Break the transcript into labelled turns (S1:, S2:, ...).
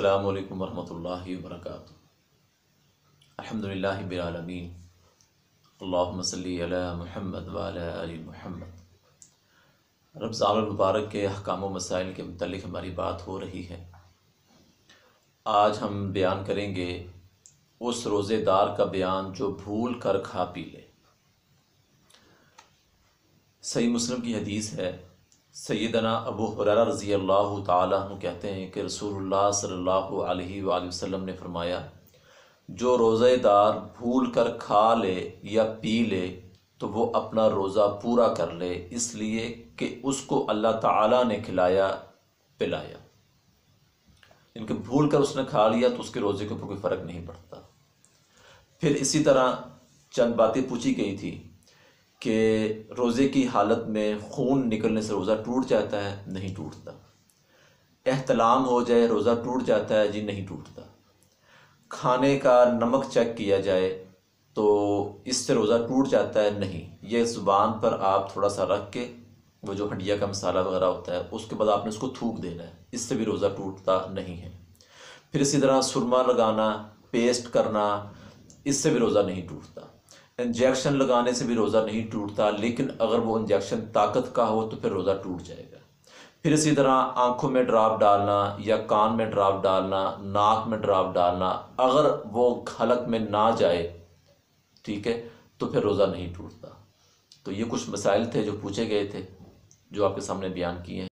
S1: अस्सलामु अलैकुम वरहमतुल्लाहि वबरकातुहू। अल्हम्दुलिल्लाहि बिल आलमीन। अल्लाहुम्मा सल्ली अला मुहम्मद व अला आलि मुहम्मद। रमज़ान मुबारक के अहकाम व मसाइल के मुतल्लिक़ हमारी बात हो रही है। आज हम बयान करेंगे उस रोज़ेदार का बयान जो भूल कर खा पी ले। सही मुस्लिम की हदीस है, सैयदना अबू हुरैरा रज़ी अल्लाह ताला अन्हु कहते हैं कि रसूलुल्लाह सल्लल्लाहु अलैहि वसल्लम ने फरमाया, जो रोज़ेदार भूल कर खा ले या पी ले तो वो अपना रोज़ा पूरा कर ले, इसलिए कि उसको अल्लाह ताला ने खिलाया पिलाया। इनके भूल कर उसने खा लिया तो उसके रोज़े के ऊपर कोई फ़र्क नहीं पड़ता। फिर इसी तरह चंद बातें पूछी गई थी कि रोज़े की हालत में खून निकलने से रोज़ा टूट जाता है? नहीं टूटता। एहतलाम हो जाए रोज़ा टूट जाता है? जी नहीं टूटता। खाने का नमक चेक किया जाए तो इससे रोज़ा टूट जाता है? नहीं। ये ज़ुबान पर आप थोड़ा सा रख के वो जो हंडिया का मसाला वगैरह होता है उसके बाद आपने उसको थूक देना है, इससे भी रोज़ा टूटता नहीं है। फिर इसी तरह सुरमा लगाना, पेस्ट करना, इससे भी रोज़ा नहीं टूटता। इंजेक्शन लगाने से भी रोज़ा नहीं टूटता, लेकिन अगर वो इंजेक्शन ताकत का हो तो फिर रोज़ा टूट जाएगा। फिर इसी तरह आंखों में ड्राप डालना या कान में ड्राप डालना, नाक में ड्राप डालना, अगर वो हलक में ना जाए, ठीक है, तो फिर रोज़ा नहीं टूटता। तो ये कुछ मसाइल थे जो पूछे गए थे, जो आपके सामने बयान किए हैं।